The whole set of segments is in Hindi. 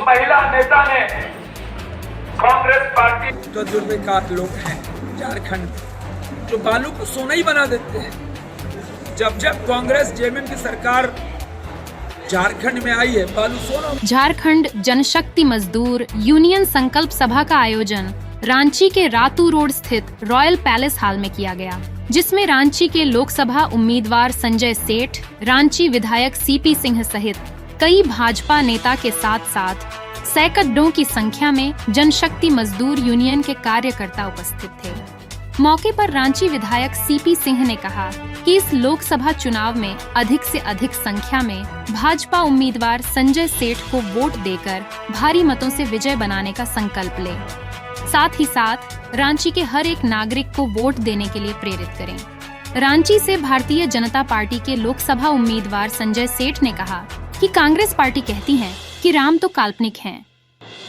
महिला नेता ने कांग्रेस पार्टी तजुर्बेकार लोग हैं झारखंड में जो बालू को सोना ही बना देते हैं। जब जब कांग्रेस जेएमएम की सरकार झारखंड में आई है, बालू सोना। झारखंड जनशक्ति मजदूर यूनियन संकल्प सभा का आयोजन रांची के रातू रोड स्थित रॉयल पैलेस हॉल में किया गया, जिसमें रांची के लोकसभा उम्मीदवार संजय सेठ, रांची विधायक सीपी सिंह सहित कई भाजपा नेता के साथ साथ सैकड़ों की संख्या में जनशक्ति मजदूर यूनियन के कार्यकर्ता उपस्थित थे। मौके पर रांची विधायक सीपी सिंह ने कहा कि इस लोकसभा चुनाव में अधिक से अधिक संख्या में भाजपा उम्मीदवार संजय सेठ को वोट देकर भारी मतों से विजय बनाने का संकल्प ले। साथ ही साथ रांची के हर एक नागरिक को वोट देने के लिए प्रेरित करें। रांची से भारतीय जनता पार्टी के लोकसभा उम्मीदवार संजय सेठ ने कहा कि कांग्रेस पार्टी कहती है कि राम तो काल्पनिक हैं।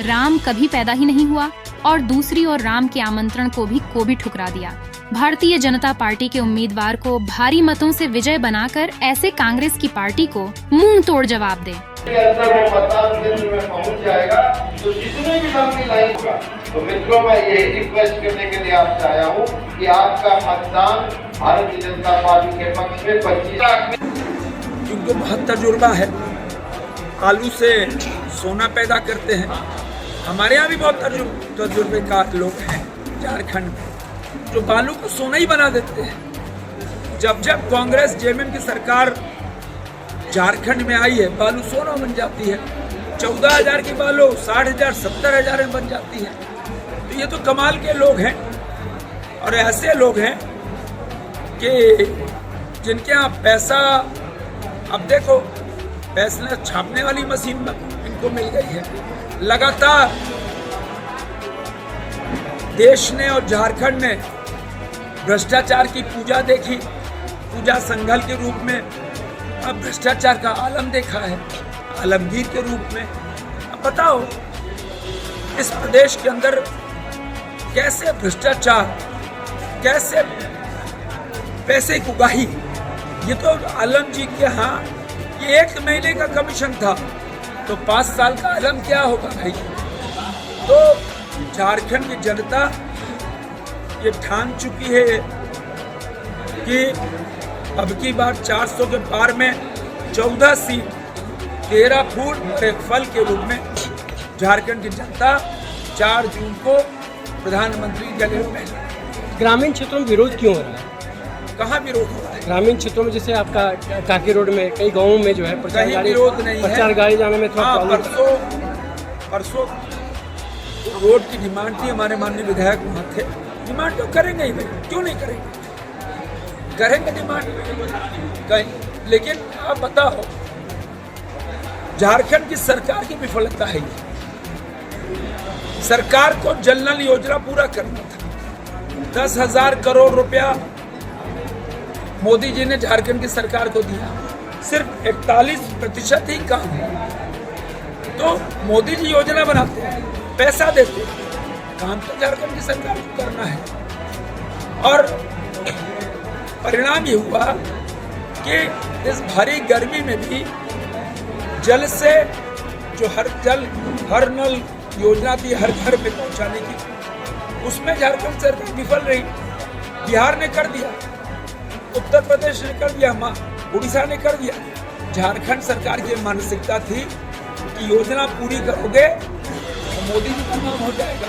राम कभी पैदा ही नहीं हुआ और दूसरी ओर राम के आमंत्रण को भी ठुकरा दिया। भारतीय जनता पार्टी के उम्मीदवार को भारी मतों से विजय बनाकर ऐसे कांग्रेस की पार्टी को मुंह तोड़ जवाब दे। अंदर वो मतदान केंद्र में पहुंच जाएगा तो जितने भी लंबी लाइन होगा, तो मित्रों मैं यही रिक्वेस्ट करने के लिए आपसे आया हूँ कि आपका मतदान भारतीय जनता पार्टी के पक्ष में 25 लाख। जिनको बहुत तजुर्बा है, आलू से सोना पैदा करते हैं। हमारे यहाँ भी बहुत तजुर्बेकार लोग हैं झारखंड में जो बालू को सोना ही बना देते हैं। जब जब कांग्रेस जेएमएम की सरकार झारखंड में आई है, बालू सोना बन जाती है। 14,000 की बालू 60,000 70,000 में बन जाती है। तो ये तो कमाल के लोग हैं और ऐसे लोग हैं कि जिनके यहाँ पैसा, अब देखो पैसा छापने वाली मशीन इनको मिल गई है। लगातार देश ने और झारखंड ने भ्रष्टाचार की पूजा देखी, पूजा संघल के रूप में। अब भ्रष्टाचार का आलम देखा है, आलमगीर के रूप में। अब बताओ इस प्रदेश के अंदर कैसे भ्रष्टाचार, कैसे पैसे की उगाही। ये तो आलम जी के यहाँ ये 1 महीने का कमीशन था, तो 5 साल का आलम क्या होगा भाई। तो झारखंड की जनता ये ठान चुकी है कि अब की बार 400 के पार में 14 सीट 13 फूल और 1 फल के रूप में झारखंड की जनता 4 जून को प्रधानमंत्री जगह में। ग्रामीण क्षेत्रों में विरोध क्यों हो रहा है? कहाँ विरोध हो रहा है? ग्रामीण क्षेत्रों में जैसे आपका काकी रोड में कई गांवों में जो है कहीं विरोध नहीं है। प्रचार गाड़ी जाने में थोड़ा परसों रोड की डिमांड थी, हमारे माननीय विधायक वहाँ थे। डिमांड तो करेंगे ही भाई, क्यों नहीं करेंगे, करेंगे डिमांड कहीं। लेकिन आप बताओ झारखंड की सरकार की विफलता है। सरकार को जल नल योजना पूरा करना था। 10,000 करोड़ रुपया मोदी जी ने झारखंड की सरकार को दिया, सिर्फ 41% ही काम है। तो मोदी जी योजना बनाते हैं, पैसा देते हैं, काम तो झारखंड की सरकार को करना है। और परिणाम ये हुआ कि इस भारी गर्मी में भी जल से जो हर नल योजना थी हर घर में पहुंचाने की, उसमें झारखंड सरकार विफल रही। बिहार ने कर दिया, उत्तर प्रदेश ने कर दिया, उड़ीसा ने कर दिया। झारखंड सरकार की मानसिकता थी कि योजना पूरी करोगे तो मोदी जी का नाम हो जाएगा।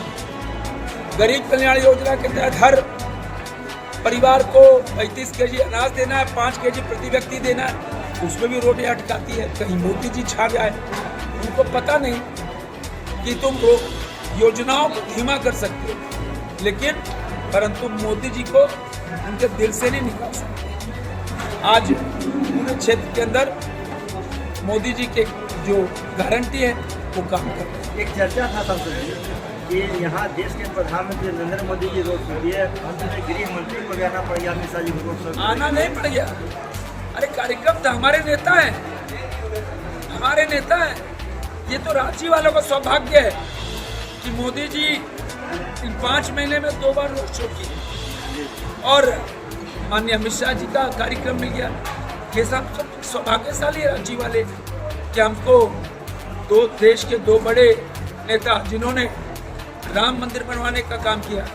गरीब कल्याण योजना के तहत हर परिवार को 35 केजी अनाज देना है, 5 केजी प्रति व्यक्ति देना है। उसमें भी रोटी अटकाती है, कहीं मोदी जी छा जाए। उनको पता नहीं कि तुम योजनाओं को धीमा कर सकते हो, लेकिन परंतु मोदी जी को उनके दिल से नहीं निकाल सकते। आज पूरे क्षेत्र के अंदर मोदी जी के जो गारंटी है वो काम कर रहे हैं। एक चर्चा था तब कि यहाँ देश के प्रधानमंत्री नरेंद्र मोदी जी रोड शो दिए, अंत में गृह मंत्री को जाना पड़ गया, अमित शाह जी को रोड शो आना नहीं पड़ गया। अरे कार्यक्रम था, हमारे नेता है, हमारे नेता है। ये तो रांची वालों का सौभाग्य है कि मोदी जी इन 5 महीने में 2 बार रोड शो किए और माननीय अमित शाह जी का कार्यक्रम मिल गया। ये सब सौभाग्यशाली है रांची वाले कि हमको दो देश के दो बड़े नेता जिन्होंने राम मंदिर बनवाने का काम किया,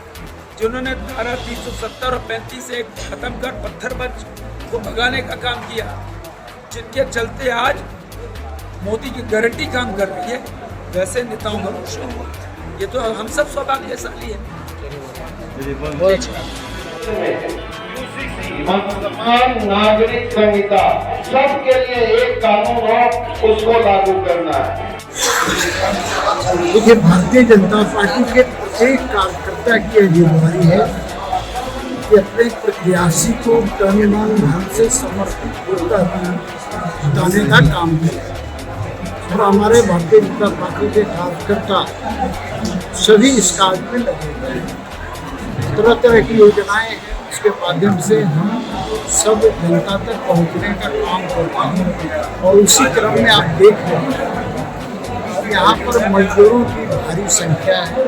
जिन्होंने धारा 370 और 35 से खत्म कर पत्थरबाज को भगाने का काम किया, जिनके चलते आज मोदी की गारंटी काम कर रही है, वैसे नेताओं का रोशन हुआ। ये तो हम सब सौभाग्यशाली है। समान नागरिक संहिता सबके लिए एक कानून हो, उसको लागू करना है। देखिए, भारतीय जनता पार्टी के प्रत्येक कार्यकर्ता की जिम्मेदारी है कि अपने प्रत्याशी को तन मन धन से समर्पित होकर जिताने का काम करें। और हमारे भारतीय जनता पार्टी के कार्यकर्ता सभी इस कार्य में लगे हुए हैं। तरह तरह की योजनाएं हैं, उसके माध्यम से हम सब जनता तक पहुंचने का काम करते हैं। और उसी क्रम में आप देख रहे हैं यहाँ पर मजदूरों की भारी संख्या है,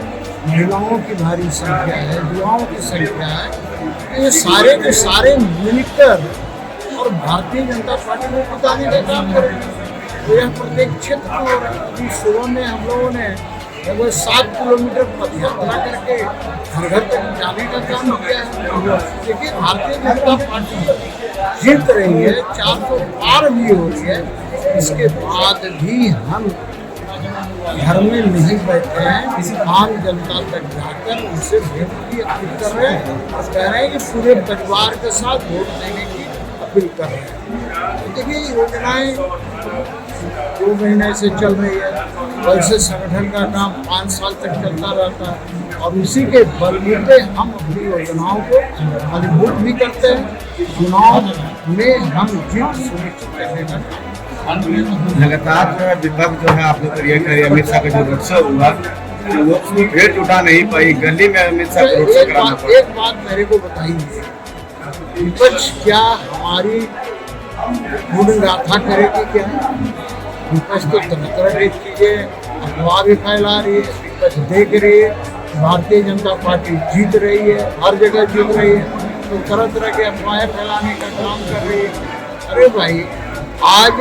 महिलाओं की भारी संख्या है, युवाओं की संख्या है। ये सारे के सारे मिलकर और भारतीय जनता पार्टी को बताने का काम करेंगे। तो यह प्रत्येक क्षेत्र में हो रहा है। अभी सुबह में हम लोगों ने लगभग 7 किलोमीटर पदयात्रा करके घर घर तक जाने का काम किया है। देखिए, भारतीय जनता पार्टी जीत रही है, 400 पार भी हो रही है, इसके बाद भी हम घर में नहीं बैठे हैं। किसी आम जनता तक जाकर उनसे वोट की अपील कर रहे हैं और कह रहे हैं कि पूरे परिवार के साथ वोट देने की अपील कर रहे हैं। तो देखिए, योजनाएं 2 महीने से चल रही है। वैसे संगठन का काम 5 साल तक चलता रहता है और उसी के बलबूते हम अपनी योजनाओं को मजबूत भी करते हैं। चुनाव में हम जीत सुनिश्चित करने का काम। लगातार जो है विपक्ष जो है आप लोग करिए करिए अमित शाह का जो रोड शो हुआ, वो उसकी भीड़ जुटा नहीं पाई, गली में अमित शाह रोड शो कराना पड़ा। एक बात मेरे को बताइए, विपक्ष क्या हमारी गुणगाथा करेगी? क्या विपक्ष तो तरह तरह की चीजें अफवाह भी फैला रही है। विपक्ष देख रही है भारतीय जनता पार्टी जीत रही है, हर जगह जीत रही है, तो तरह तरह के अफवाहें फैलाने का काम कर रही है। अरे भाई, आज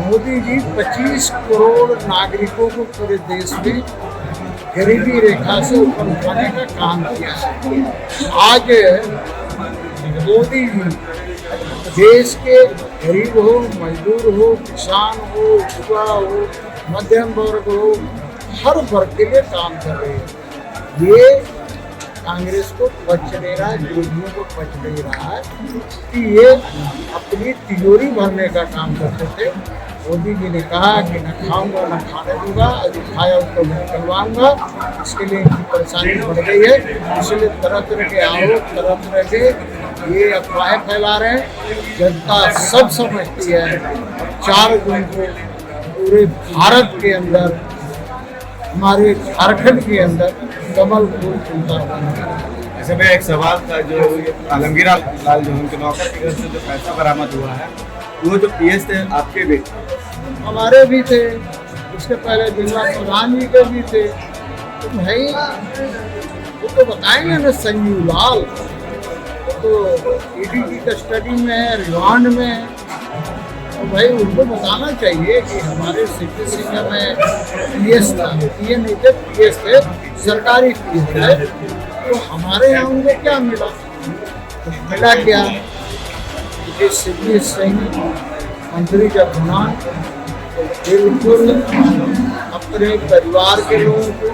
मोदी जी 25 करोड़ नागरिकों को पूरे देश में गरीबी रेखा से ऊपर उठाने का काम किया है। आज मोदी जी देश के गरीब हो, मजदूर हो, किसान हो, युवा हो, मध्यम वर्ग हो, हर वर्ग के लिए काम कर रहे हैं। ये कांग्रेस को बच नहीं रहा है, विरोधियों को बच नहीं रहा है कि ये अपनी तिजोरी भरने का काम करते थे। मोदी जी ने कहा कि न खाऊंगा न खाने दूंगा, यदि खाया उसको मैं निकलवाऊंगा। इसके लिए इनकी परेशानी बढ़ गई है, इसलिए तरह तरह के आरोप, तरह तरह के ये अफवाहें फैला रहे हैं। जनता सब समझती है। 4 जून को पूरे भारत के अंदर, हमारे झारखंड के अंदर कमल फूल खिलता हुआ। ऐसे में एक सवाल था, जो आलमगीर लाल जो उनके नौकर के घर से जो पैसा बरामद हुआ है, वो जो पीएस थे आपके भी, हमारे भी थे, उसके पहले जिला प्रधान जी के भी थे। तो भाई वो तो बताएंगे ना, संजीव लाल तो ईडी की कस्टडी में है, रिमांड में है। तो भाई उनको बताना चाहिए कि हमारे सिटी सिंह में पीएस था, ये नहीं थे, पीएस थे, सरकारी पीएस है। तो हमारे यहाँ उनको क्या मिला? तो मिला क्या कि सिटी सिंह मंत्री जब बना तो बिल्कुल अपने परिवार के लोगों को,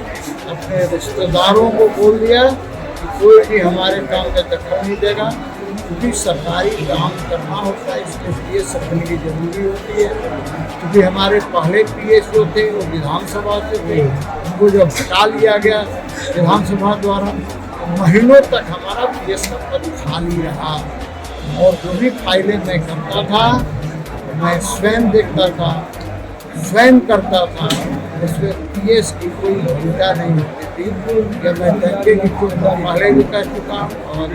अपने रिश्तेदारों को बोल दिया कि कोई भी हमारे काम में दखल नहीं देगा, क्योंकि सरकारी काम करना होता है, इसके पीएस रखने की जरूरी होती है। क्योंकि हमारे पहले पीएस जो थे वो विधानसभा से थे, उनको जब हटा लिया गया विधानसभा द्वारा, महीनों तक हमारा पीएस का पद खाली रहा। और जो भी फाइलें मैं करता था, मैं स्वयं देखता था, स्वयं करता था, उसमें पीएस की कोई भूमिका नहीं होती थी। जब मैं दंगे की पहले भी कह चुका हूँ और